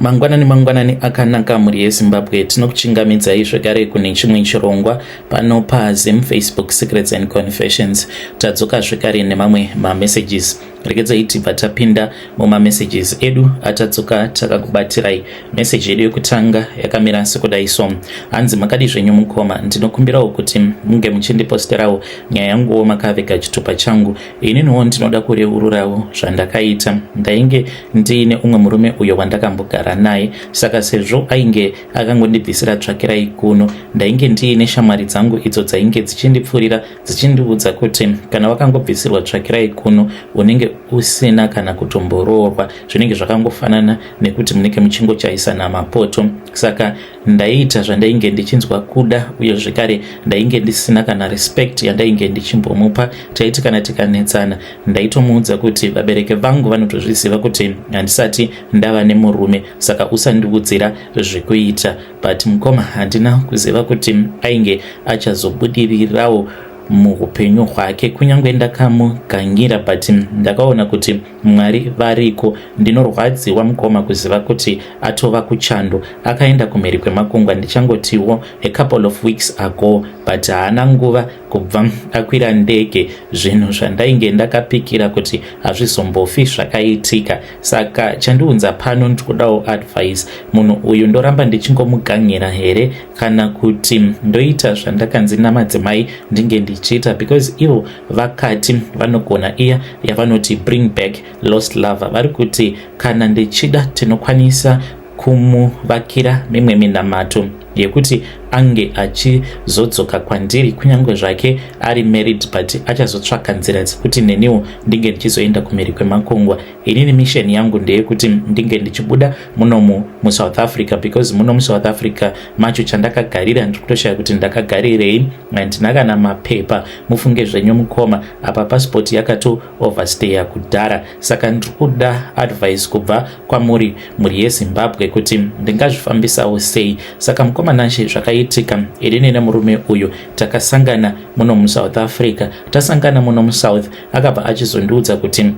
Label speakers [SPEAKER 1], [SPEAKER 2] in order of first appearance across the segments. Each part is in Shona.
[SPEAKER 1] Mangwanani akanaka muri yeZimbabwe, tinokuchingamidzai zvekare kune chimwe chirongwa pano paZim Facebook Secrets and Confessions. Tadzoka zvekare nemamwe mamessages. Regedzai tibva tapinda mumamessages edu atadzoka takakubatirai. Message yedu yekutanga yakamira sekudai so: hanzi makadi zvenyu mukoma, ndinokumbirawo kuti munge muchindiposterawo nyaya yanguwo makaveka chitupa changu. Ininiwo ndinoda kureururawo zvandakaita. Ndainge ndiine umwe murume uyo wandakambogara naye, saka sezvo ainge akangondibvisira tsvakirai kuno, ndainge ndiine shamwari dzangu idzo dzainge dzichindipfurira dzichindiudza kuti kana wakangobvisirwa tsvakirai kuno unenge usina kana kutomboroorwa, zvinenge zvakangofanana nekuti munenge muchingochaisana mapoto. Saka ndaita zvandainge ndichinzwa kuda, uye zvekare ndainge ndisina kana respect yandainge ndichimbomupa. Taiti kana tikanetsana ndaitomuudza kuti vabereki vangu vanotozviziva kuti handisati ndava nemurume, saka usandiudzira zvekuita. But mukoma handina kuziva kuti ainge achazobudirirawo muupenyu hwake, kunyange ndakamugangira, but ndakaona kuti Mwari variko. Ndinorwadziwa mukoma kuziva kuti atova kuchando, akaenda kumheri kwemakungwa ndichangotiwo a couple of weeks ago, but haana nguva kubva akwira ndege. Zvinhu zvandainge ndakapikira kuti hazvizombofi zvakaitika. Saka chandiunza pano ndikudawo advice. Munhu uyu ndoramba ndichingomugangira here kana kuti ndoita zvandakanzi namadzimai ndinge ndichiita? Because ivo vakati vanogona iya yavanoti bring back lost lover. Vari kuti kana ndichida tinokwanisa kumuvakira mimwe minamato yekuti ange achizodzoka kwandiri kunyange zvake ari married, but achazotsvaka nzira dzekuti neniwo ndinge ndichizoenda kumheri kwemakungwa. Inini mission yangu ndeyekuti ndinge ndichibuda muno muSouth Africa, because muno muSouth Africa macho chandakagarira ndikutoshaya kuti ndakagarirei, handina kana mapepa. Mufunge zvenyu mukoma, apa passport yakato overstaya kudhara. Saka ndikuda advice kubva kwamuri muri yeZimbabwe kuti ndingazvifambisawo sei. Saka mukoma nashe zvakaitika, inini nemurume uyu takasangana muno muSouth Africa. Tasangana muno muSouth, akabva achizondiudza kuti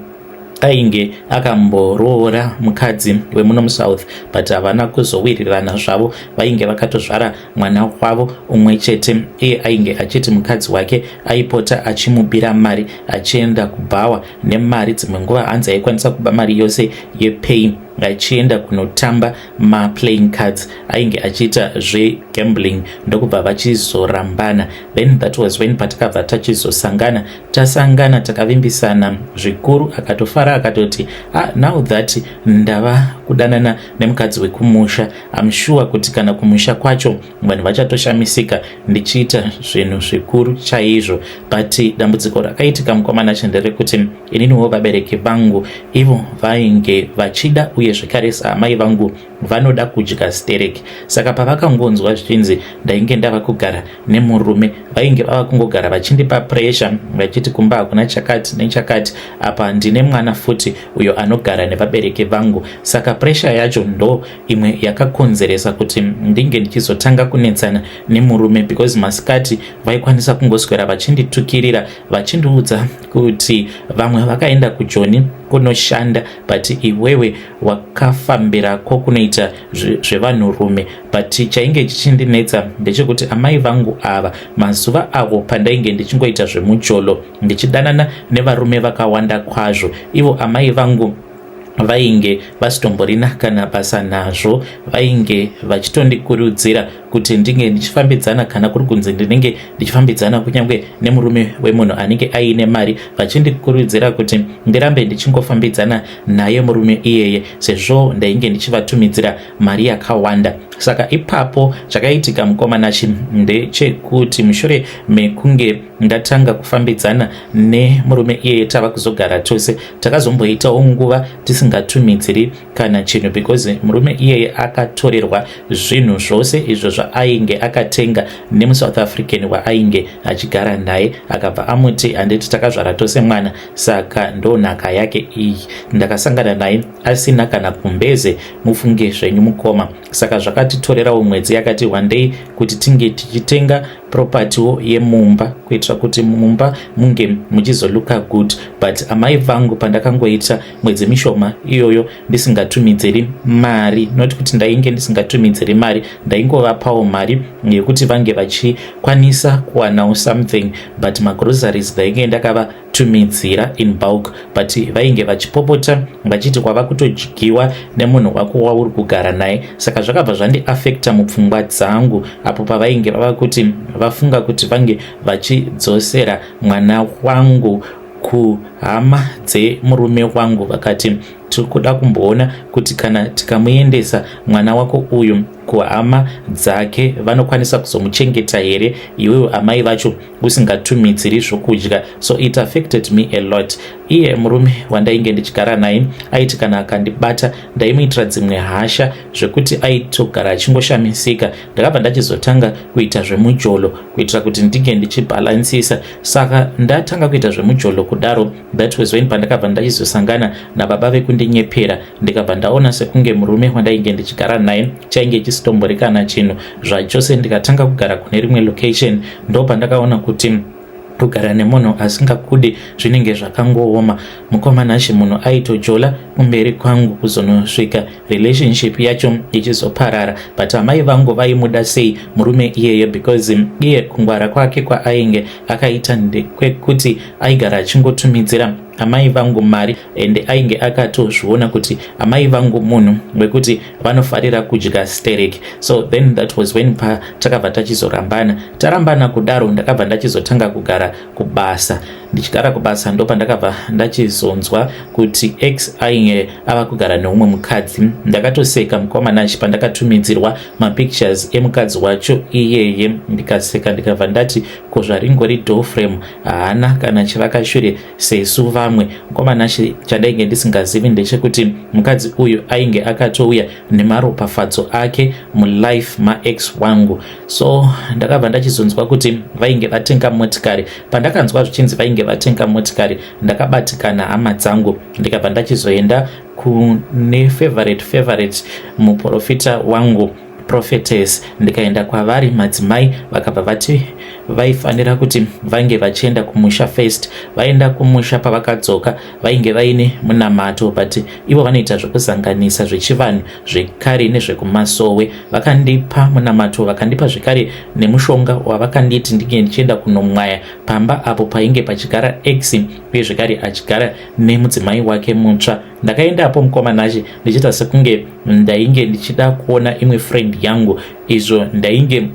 [SPEAKER 1] ainge akamboroora mukadzi wemuno muSouth, but havana kuzowirirana zvavo. Vainge vakatozvara mwana wavo umwe chete. Iye ainge achiti mukadzi wake aipota achimubira mari achienda kubhawa nemari. Dzimwe nguva hanzi aikwanisa kuba mari yose yepay achienda kunotamba maplaying cards, ainge achiita zvegambling, ndokubva vachizorambana. Then that was when patakabva tachizosangana. Tasangana takavimbisana zvikuru, akatofara akatoti now that ndava kudanana nemukadzi wekumusha, I'm sure kuti kana kumusha kwacho vanhu vachatoshamisika ndichiita zvinhu zvikuru chaizvo. But dambudziko rakaitika mukomana chenderekuti ininiwo vabereki vangu ivo vainge vachida, uye zvekare saamai vangu vanoda kudya stereki. Saka pavakangonzwa zvichinzi ndainge ndava kugara nemurume, vainge vava kungogara vachindipa pressure vachiti kumba hakuna chakati nechakati, apa ndine mwana futi uyo anogara nevabereki vangu. Saka pressure yacho ndo imwe yakakonzeresa kuti ndinge ndichizotanga kunetsana nemurume, because masikati vaikwanisa kungoswera vachinditukirira vachindiudza kuti vamwe vakaenda kuJoni kunoshanda, but iwewe wakafambirako kunoita zvevanhurume. But chainge chichindinetsa ndechekuti amai vangu ava mazuva avo pandainge ndichingoita zvemujolo ndichidanana nevarume vakawanda kwazvo, ivo amai vangu vainge vasitomborina kana basa nazvo. Vainge vachitondikurudzira kuti ndinge ndichifambidzana, kana kuri kunzi ndinenge ndichifambidzana kunyange nemurume wemunhu anenge aine mari, vachindikurudzira kuti ndirambe ndichingofambidzana naye murume iyeye, sezvo ndainge ndichivatumidzira mari yakawanda. Saka ipapo zvakaitika mukomanachi ndechekuti mushure mekunge ndatanga kufambidzana nemurume iyeye tava kuzogara tose, takazomboitawo nguva tisingatumidziri kana chinhu, because murume iyeye akatorerwa zvinhu zvose izvo zvaainge akatenga nemuSouth African waainge achigara naye, akabva amuti handiti takazvara tose mwana. Saka ndo nhaka yake iyi. Ndakasangana naye asina kana kumbeze, mufunge zvenyu mukoma. Saka zvakatitorerawo mwedzi yakati wandei kuti tinge tichitenga propertywo yemumba kuitira kuti mumba munge muchizoluka good. But amai vangu pandakangoita mwedzi mishoma iyoyo ndisingatumidziri mari, not kuti ndainge ndisingatumidziri mari, ndaingovapawo mari yekuti vange vachikwanisa kuwanawo something, but magroceries ndainge ndakavatumidzira in bulk, but vainge vachipopota vachiti kwava kutodyiwa nemunhu wako wauri kugara naye. Saka zvakabva zvandiafekta mupfungwa dzangu apo pavainge vava kuti vafunga kuti vange vachidzosera mwana wangu kuhama dzemurume wangu, vakati tiri kuda kumboona kuti kana tikamuendesa mwana wako uyu kuhama dzake vanokwanisa kuzomuchengeta here, iwewe amai vacho usingatumidziri zvokudya. So it affected me a lot. Iye murume wandainge ndichigara naye aiti kana akandibata ndaimuitira dzimwe hasha zvekuti aitogara achingoshamisika. Ndakabva ndachizotanga kuita zvemujolo kuitira kuti ndinge ndichibhalansisa. Saka ndatanga kuita zvemujolo kudaro, that was when pandakabva ndachizosangana nababa vekundinyepera, ndikabva ndaona sekunge murume wandainge ndichigara naye chainge chisitomborekana chinhu zvachose. Ndikatanga kugara kune rimwe location, ndo pandakaona kuti kugara nemunhu asingakudi zvinenge zvakangooma. Mukomana ashi munhu aitojola kumberi kwangu kuzonosvika relationship yacho ichizoparara, but amai vangu vaimuda sei murume iyeye because iye kungwara kwake kwaainge akaita ndekwekuti aigara achingotumidzira amai vangu mari, ende ainge akatozviona kuti amai vangu munhu wekuti vanofarira kudya stereki. So then that was when takabva tachizorambana. Tarambana kudaro ndakabva ndachizotanga kugara kubasa. Ndichigara kubasa ndo pandakabva ndachizonzwa kuti X ainge ava kugara neumwe mukadzi. Ndakatoseka mukomana achi pandakatumidzirwa mapictures emukadzi wacho iyeye, ndikaseka ndikabva ndati ko zvaringori door frame haana kana chivakashure sesu vamwe. Mukomana achi chandainge ndisingazivi ndechekuti mukadzi uyu ainge akatouya nemaropafadzo ake mulife max wangu. So ndakabva ndachizonzwa kuti vainge vatenga motikari. Pandakanzwa zvichinzi vainge vatenga motikari, ndakabatikana hama dzangu ndikabva ndachizoenda kune favorite muprofita wangu prophetess, ndikaenda kwavari madzimai vakabva vati vaifanira kuti vange vachienda kumusha first. Vaenda kumusha, pavakadzoka vainge vaine munamato, but ivo vanoita zvekuzanganisa zvechivanhu zvekare nezvekumasowe. Vakandipa munamato, vakandipa zvekare nemushonga wavakanditi ndinge ndichienda kunomwaya pamba apo painge pachigara X, uye zvekare achigara nemudzimai wake mutsva. Ndakaenda apo mukomana achi ndichita sekunge ndainge ndichida kuona imwe friend yangu, izvo ndainge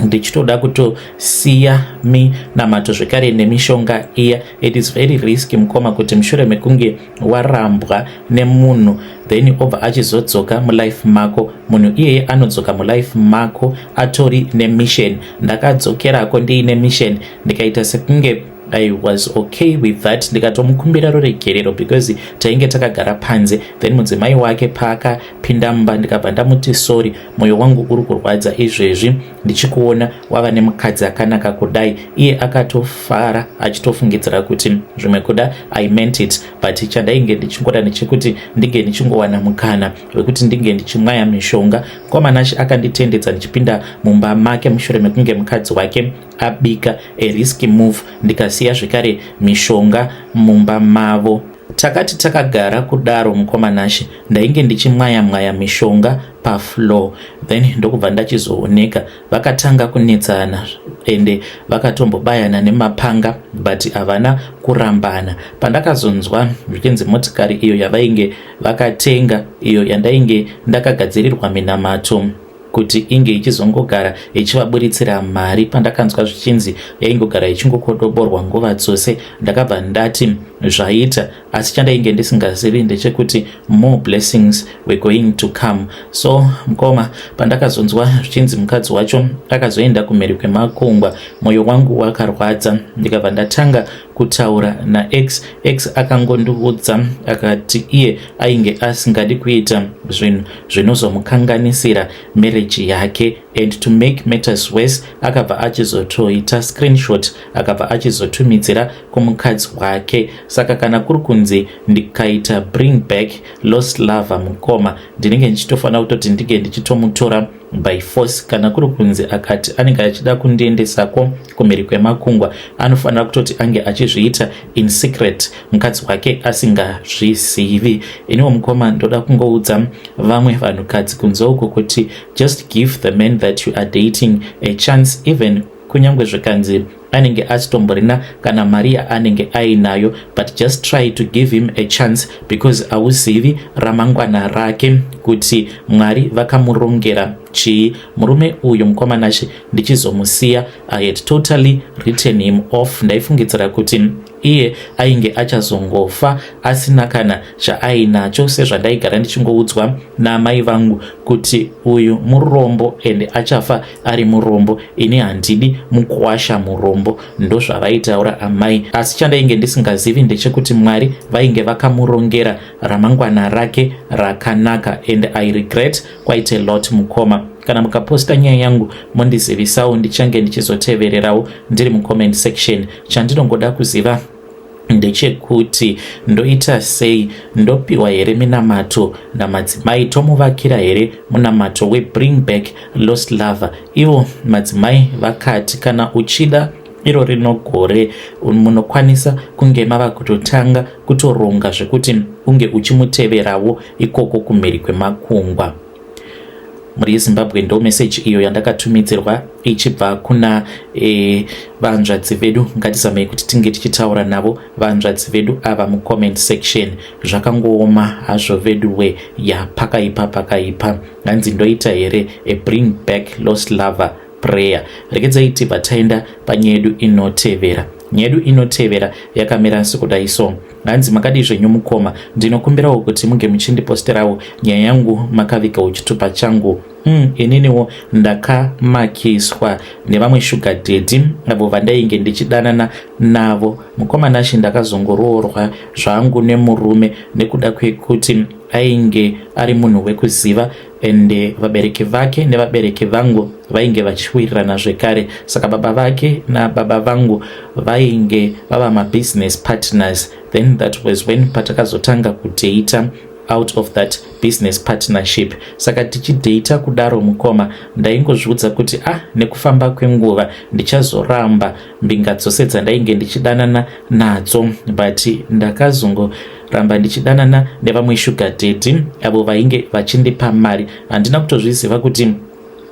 [SPEAKER 1] ndichitoda kutosiya minamato zvekare nemishonga iya. It is very risky mukoma kuti mushure mekunge warambwa nemunhu then obva achizodzoka mulife mako. Munhu iyeye anodzoka mulife mako atori nemission. Ndakadzokerako ndiine mission, ndikaita sekunge I was okay with that. Ndikatomukumbira ruregerero because tainge takagara panze. Then mudzimai wake paakapinda mumba ndikabva ndamuti sorry, mwoyo wangu uri kurwadza izvezvi ndichikuona wava nemukadzi akanaka kudai. Iye akatofara achitofungidzira kuti zvimwe kuda I meant it, but chandainge ndichingoda ndechekuti ndinge ndichingowana mukana wekuti ndinge ndichimwaya mishonga. Mukomana achi akanditendedza ndichipinda mumba make mushure mekunge mukadzi wake abika. A risky move, ndikasiya zvekare mishonga mumba mavo. Takati takagara kudaro mukomana achi ndainge ndichimwaya mishonga pafloor, then ndokubva ndachizooneka vakatanga kunetsana ende vakatombobayana nemapanga, but havana kurambana. Pandakazonzwa zvichinzi motikari iyo yavainge vakatenga, iyo yandainge ndakagadzirirwa minamato kuti inge ichizongogara ichivaburitsira mari, pandakanzwa zvichinzi yaingogara ichingokodoborwa nguva dzose, ndakabva ndati zvaita. Asi chandainge ndisingazivi ndechekuti more blessings were going to come. So mukoma pandakazonzwa zvichinzi mukadzi wacho akazoenda kumheri kwemakungwa, mwoyo wangu wakarwadza. Ndikabva ndatanga kutaura naX. X akangondiudza akati iye ainge asingadi kuita zvinhu zvinozomukanganisira marriage yake, and to make matters worse akabva achizotoita screenshot akabva achizotumidzira kumukadzi wake. Saka kana kuri kunzi ndikaita bring back lost lover mukoma, ndinenge ndichitofanira kutoti ndinge ndichitomutora by force. Kana kuri kunzi akati anenge achida kundiendesako kumhiri kwemakungwa, anofanira kutoti ange achizviita in secret, mukadzi wake asingazvizivi. Iniwo mukoma ndoda kungoudza vamwe vanhukadzi kunze uko kuti just give the men that you are dating a chance, even kunyangwe zvikanzi anenge asitomborina kana mari yaanenge ainayo, but just try to give him a chance, because hauzivi ramangwana rake kuti Mwari vakamurongera chii. Murume uyu mukomanashi ndichizomusiya, I had totally written him off. Ndaifungidzira kuti iye ainge achazongofa asina kana zvaainacho, sezvandaigara ndichingoudzwa namai vangu kuti uyu murombo ende achafa ari murombo. Ini handidi mukuwasha murombo, ndozvavaitaura amai. Asi chandainge ndisingazivi ndechekuti Mwari vainge vakamurongera ramangwana rake rakanaka, and I regret quite a lot mukoma. Kana mukaposta nyaya yangu mondizivisawo, ndichange ndichizotevererawo ndiri mucomment section. Chandinongoda kuziva ndechekuti ndoita sei, ndopiwa here minamato namadzimai, tomuvakira here munamato weBring Back Lost Lover. Ivo madzimai vakati kana uchida iro rinogore munokwanisa kunge mava kutotanga kutoronga zvekuti unge uchimuteverawo ikoko kumhiri kwemakungwa. Muri Zimbabwe ndo message iyo yandakatumidzirwa ichibva kuna vanzvadzi vedu. Ngatizamei kuti tinge tichitaura navo vanzvadzi vedu ava mucomment section. Zvakangooma hazvo veduwe, ya pakaipa. Hanzi ndoita here a Bring Back Lost Lover prayer. Regedzai tibva taenda panyedu inotevera. Nyedu inotevera yakamira sekudai so. Hanzi makadi zvenyu mukoma, ndinokumbirawo kuti munge muchindiposterawo nyaya yangu makaviga uchitupa changu. Ininiwo ndakamakiswa nevamwe sugar daddy avo vandainge ndichidanana navo. Mukomanashi ndakazongoroorwa zvangu nemurume nekuda kwekuti ainge ari munhu wekuziva, ende vabereki vake nevabereki vangu vainge vachiwirirana zvekare. Saka baba vake nababa vangu vainge vava mabusiness partners. Then that was when patakazotanga kudata out of that business partnership. Saka tichidata kudaro mukoma, ndaingozviudza kuti nekufamba kwenguva ndichazoramba mbinga dzose dzandainge ndichidanana nadzo, but ndakazongoramba ndichidanana nevamwe sugar daddy avo vainge vachindipa mari. Handina kutozviziva kuti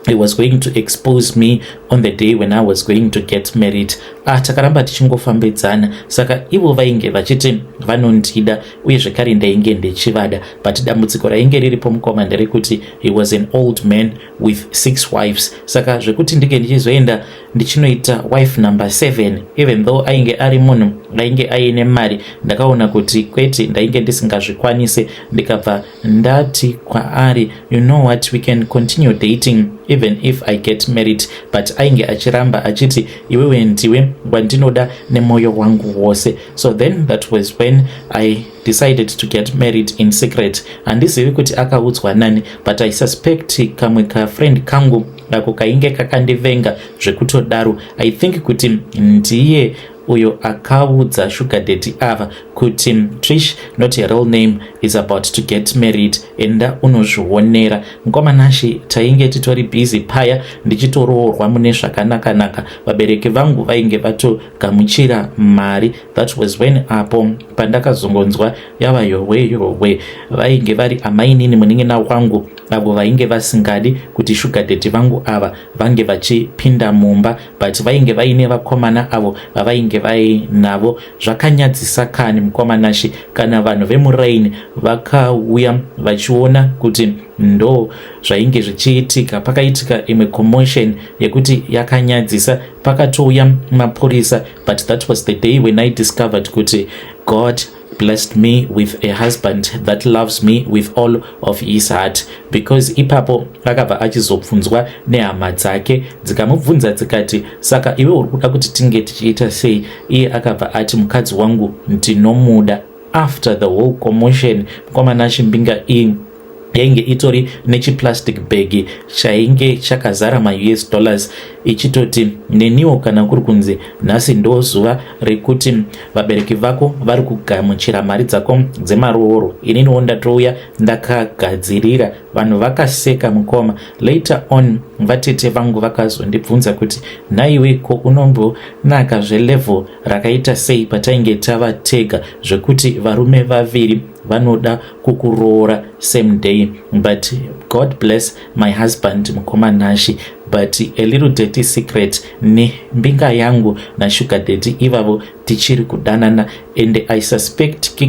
[SPEAKER 1] he was going to expose me on the day when I was going to get married. Takaramba tichingofambidzana, saka ivo vainge vachiti vanondida uye zvekare ndainge ndichivada, but dambudziko rainge riripo mukoma nderekuti he was an old man with 6 wives. Saka zvekuti ndinge ndichizoenda ndichinoita wife number 7, even though ainge ari munhu ainge aine mari, ndakaona kuti kwete ndainge ndisingazvikwanise. Ndikabva ndati kwaari, you know what, we can continue dating even if I get married. But ainge achiramba achiti iwewe ndiwe wandinoda nemoyo wangu wose. So then that was when I decided to get married in secret. Handizivi kuti akaudzwa nani, but I suspect kamwe ka friend kangu ako kainge kakandivenga zvekutodaro. I think kuti ndiye uyo akaudza sugar daddy ava kuti Trish, not your real name, is about to get married, enda unozvionera. Mukomanashi tainge titori busy paya ndichitoroorwa mune zvakanaka. Vabereki vangu vainge vatogamuchira mari. That was when apo pandakazongonzwa yava yowe vainge vari amainini munin'ina wangu avo vainge vasingadi kuti sugar daddy vangu ava vange vachipinda mumba, but vainge vaine vakomana avo vavainge vainavo. Zvakanyadzisa kani mukomanashi kana vanhu vemuraini vakauya vachiona kuti ndo zvainge zvichiitika. Pakaitika imwe commotion yekuti yakanyadzisa, pakatouya mapurisa, but that was the day when I discovered kuti God blessed me with a husband that loves me with all of his heart. Because ipapo akabva achizobvunzwa nehama dzake, dzikamubvunza dzikati, saka iwe uri kuda kuti tinge tichiita sei? Iye akabva ati, mukadzi wangu ndinomuda. After the whole commotion, mukomanashi mbinga iyi yainge itori nechiplastic bag chainge chakazara ma-US dollars ichitoti neniwo kana kuri kunzi nhasi ndo zuva rekuti vabereki vako vari kugamuchira mari dzako dzemarooro, ininiwo ndatouya ndakagadzirira. Vanhu vakaseka mukoma. Later on vatete vangu vakazondibvunza kuti naiweko unombonaka zvelevel rakaita sei patainge tava tega zvekuti varume vaviri vanoda kukuroora same day. But God bless my husband mukoma Nashi. But a little dirty secret, ne mbinga yangu na sugar daddy ivavo tichiri kudanana, and I suspect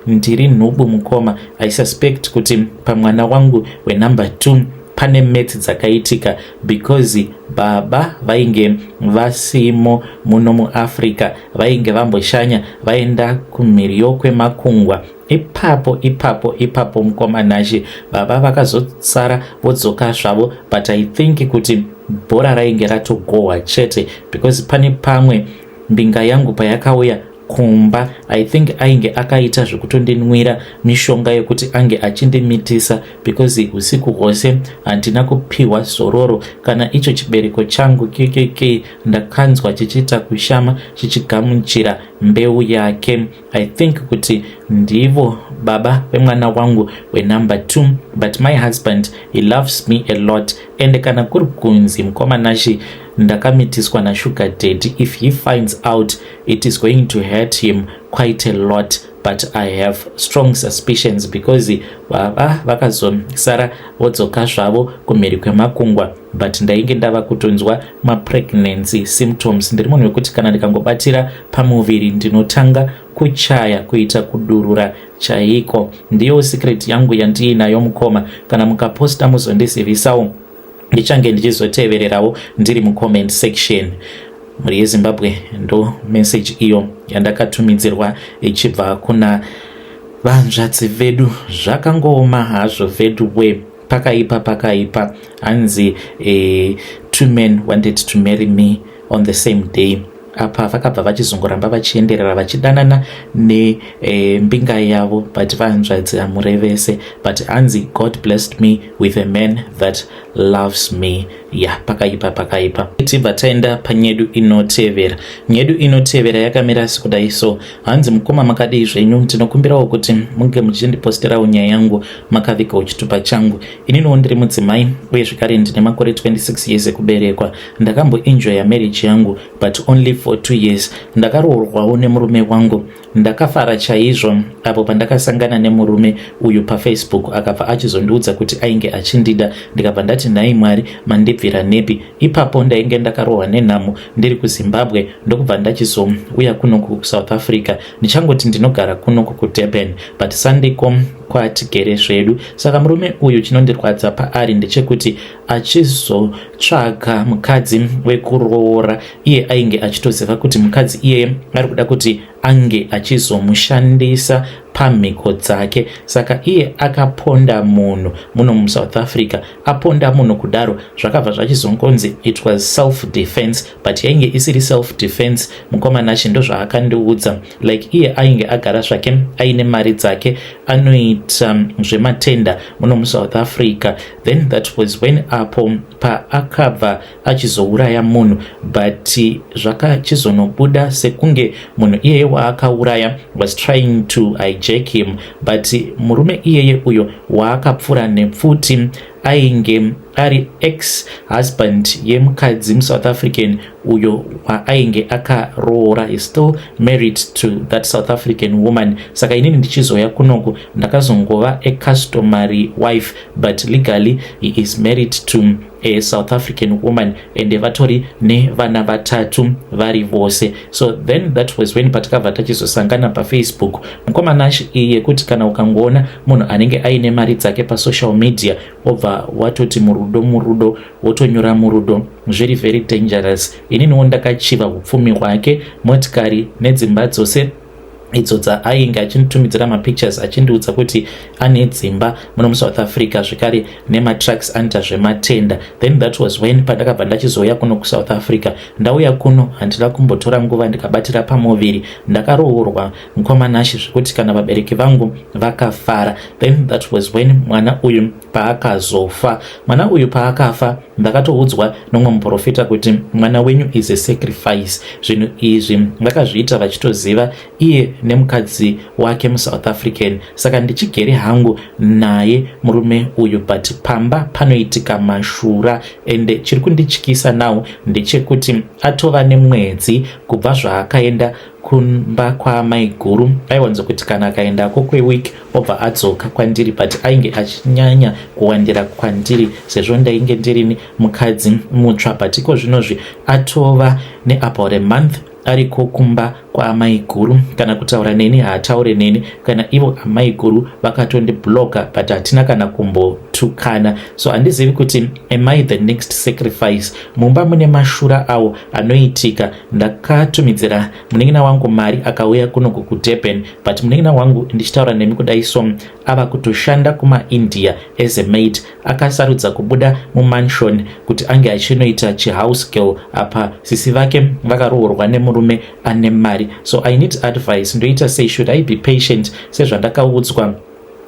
[SPEAKER 1] ndiri nhubu mukoma. I suspect kuti pamwana wangu we number 2 pane meti dzakaitika because baba vainge vasimo muno muAfrica, vainge vamboshanya vaenda kumhiri yokwemakungwa. Ipapo mukoma Nashi baba vakazotsara vodzoka zvavo, but I think kuti bhora rainge ratogohwa chete because pane pamwe mbinga yangu payakauya kumba, I think ainge akaita zvekutondinwira mishonga yekuti ange achindimitisa because usiku hwose handina kupiwa zororo kana icho chibereko changu ndakanzwa chichita kushama chichigamuchira mbeu yake. I think kuti ndivo baba vemwana wangu we number 2, but my husband, he loves me a lot, and kana kuri kunzi mukoma Nashi ndakamitiswa na sugar daddy, if he finds out it is going to hurt him quite a lot, but I have strong suspicions because baba vakazosara vodzoka zvavo kumhiri kwemakungwa. But ndainge ndava kutonzwa ma-pregnancy symptoms. Ndiri munhu wekuti kana ndikangobatira pamuviri ndinotanga kuchaya, kuita kudurura chaiko. Ndiyo secret yangu yandiinayo mukoma. Kana mukaposta muzondizivisawo ndichange ndichizotevererawo ndiri mucomment section. Muri yeZimbabwe ndo message iyo yandakatumidzirwa ichibva kuna vanzvadzi vedu. Zvakangoma hazvo vedu we pakaipa hanzi 2 men wanted to marry me on the same day. Apa vakabva vachizongoramba vachienderera vachidanana nembinga yavo, but vanzvadzi hamurevese, but hanzi God blessed me with a man that loves me. Pakaipa. Tibva taenda panyedu inotevera. Nyedu inotevera yakamira sekudai. So hanzi mukoma makadii zvenyu, ndinokumbirawo kuti munge muchindiposterawo nyaya yangu makavikawo chitupa changu. Ininiwo ndiri mudzimai uye zvekare ndine makore 26 years ekuberekwa. Ndakamboenjoya marriage yangu but only for 2 years. Ndakaroorwawo nemurume wangu. Ndakafara chaizvo apo pandakasangana nemurume uyu paFacebook akabva achizondiudza kuti ainge achindida. Ndikabva ndati nhai Mwari mandibvira nepi. Ipapo ndainge ndakarohwa nenhamo ndiri kuZimbabwe ndokubva ndachizouya kuno kuSouth Africa. Ndichangoti ndinogara kuno kuDurban, but sandiko kwatigere zvedu. Saka murume uyu chinondirwadza paari ndechekuti achizotsvaga mukadzi wekuroora, iye ainge achitoziva kuti mukadzi iye ari kuda kuti ange achizomushandisa pamhiko dzake. Saka iye akaponda munhu muno muSouth Africa, aponda munhu kudaro zvakabva zvachizongonzi it was self defense, but yainge isiri self defense. Mukoma Nashi ndo zvaakandiudza, like iye ainge agara zvake aine mari dzake, anoita zvematenda muno muSouth Africa. Then that was when apo paakabva achizouraya munhu, but zvakachizonobuda sekunge munhu iyeye waakauraya was trying to hijack him, but murume iyeye uyo waakapfura nepfuti ainge ari ex-husband yemukadzi muSouth African uyo ainge akaroora. Is still married to that South African woman. Saka inini ndichizoya kunoku ndakazongova a customary wife, but legally he is married to a South African woman, and vatori nevana vatatu vari vose. So then that was when patakabva tachizosangana paFacebook. Mukoma Nashi iye kuti kana ukangoona munhu anenge aine mari dzake pasocial media obva watoti murudo wotonyora murudo, very very dangerous. Ininiwo ndakachiva upfumi hwake, motikari nedzimba dzose idzo dzaainge achinitumidzira mapictures achindiudza kuti ane dzimba muno muSouth Africa zvekare nematracks anta zvematenda. Then that was when pandakabva ndachizouya kuno kuSouth Africa. Ndauya kuno handina kumbotora nguva ndikabatira pamoviri, ndakaroorwa mukomanashi zvekuti kana vabereki vangu vakafara. Then that was when mwana uyu paakazofa. Mwana uyu paakafa ndakatoudzwa nomwe muprofita kuti mwana wenyu is a sacrifice. Zvinhu izvi vakazviita vachitoziva iye nemukadzi wake muSouth African. Saka ndichigere hangu naye murume uyu, but pamba panoitika mashura, ende chiri kundityisa nawo ndechekuti atova nemwedzi kubva zvaakaenda kumba kwaamai guru. Aiwanza kuti kana akaendako kwewiki obva adzoka kwandiri, but ainge achinyanya kuwandira kwandiri sezvo ndainge ndirini mukadzi mutsva. But iko zvinozvi atova neabout a month ariko kumba kwaamai guru. Kana kutaura neni haataure neni, kana ivo amai guru vakatondibloka, but hatina kana kumbotukana. So handizivi kuti am I the next sacrifice? Mumba mune mashura awo anoitika. Ndakatumidzira muningina wangu mari akauya kunoku kuDurban, but muningina wangu ndichitaura nemi kudai so ava kutoshanda kumaIndia as a maid. Akasarudza kubuda mumansion kuti ange achinoita chihouse girl apa. Sisi vake vakaroorwa nemurume ane mari. So I need advice. Ndoita say should I be patient sezvandakaudzwa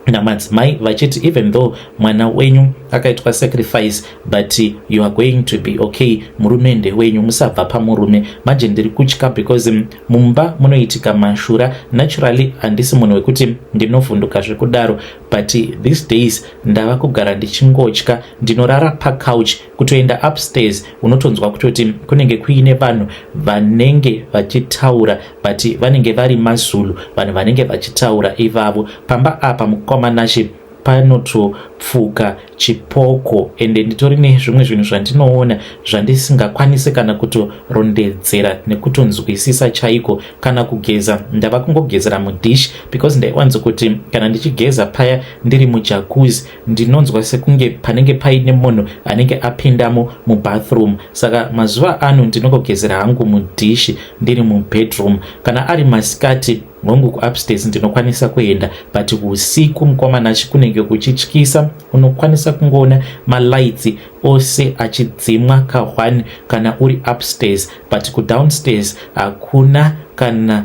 [SPEAKER 1] namadzimai vachiti even though mwana wenyu akaitwa sacrifice but you are going to be okay, murume ndewenyu, musabva pamurume. Manje ndiri kutya because mumba munoitika mashura. Naturally handisi munhu wekuti ndinovhunduka zvekudaro, but these days ndava kugara ndichingotya. Ndinorara pacouch, kutoenda upstairs unotonzwa kutoti kunenge kuine vanhu vanenge vachitaura, but vanenge vari maZulu, vanhu vanenge vachitaura ivavo. Pamba apa mukomanashi panotopfuka chipoko, ende nditori nezvimwe zvinhu zvandinoona zvandisingakwanisi kana kutorondedzera nekutonzwisisa chaiko. Kana kugeza ndava kungogezera mudish because ndaiwanza kuti kana ndichigeza paya ndiri mujacuzzi ndinonzwa sekunge panenge paine munhu anenge apindamo mubathroom. Saka mazuva ano ndinongogezera hangu mudish ndiri mubedroom. Kana ari masikati hongu kuupstairs ndinokwanisa kuenda, but usiku mukomanachi kunenge kuchityisa. Unokwanisa kungoona malights ose achidzimwa kahwani kana uri upstairs, but kudownstairs hakuna kana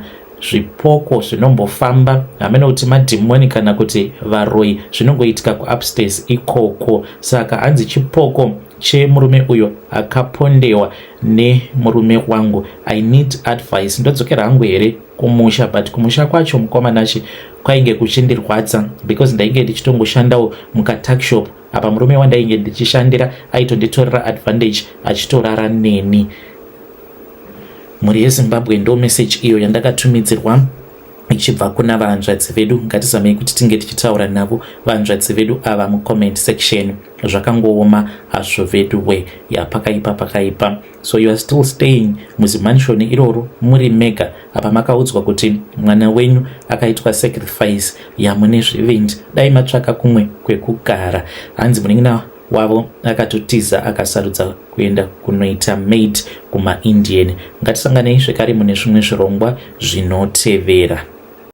[SPEAKER 1] zvipoko zvinombofamba. Hamena kuti madhimoni kana kuti varoi, zvinongoitika kuupstairs ikoko. Saka hanzi chipoko chemurume uyo akapondewa nemurume wangu. I need advice. Ndodzokera hangu here kumusha, but kumusha kwacho mukomanachi kwainge kuchindirwadza because ndainge ndichitongoshandawo mukatakshop apa. Murume wandainge ndichishandira aitonditorera advantage achitorara neni. Mhuri yeZimbabwe ndo message iyo yandakatumidzirwa ichibva kuna vahanzvadzi vedu. Ngatizamei kuti tinge tichitaura navo vahanzvadzi vedu ava mucomment section. Zvakangooma hazvo vedu we pakaipa. So you are still staying muzimanshoni iroro muri mega apa makaudzwa kuti mwana wenyu akaitwa sacrifice yamune zvivendi. Dai matsvaka kumwe kwekugara. Hanzi muningina wavo akatotiza akasarudza kuenda kunoita maid kumaIndian. Ngatisanganei zvekare mune zvimwe zvirongwa zvinotevera.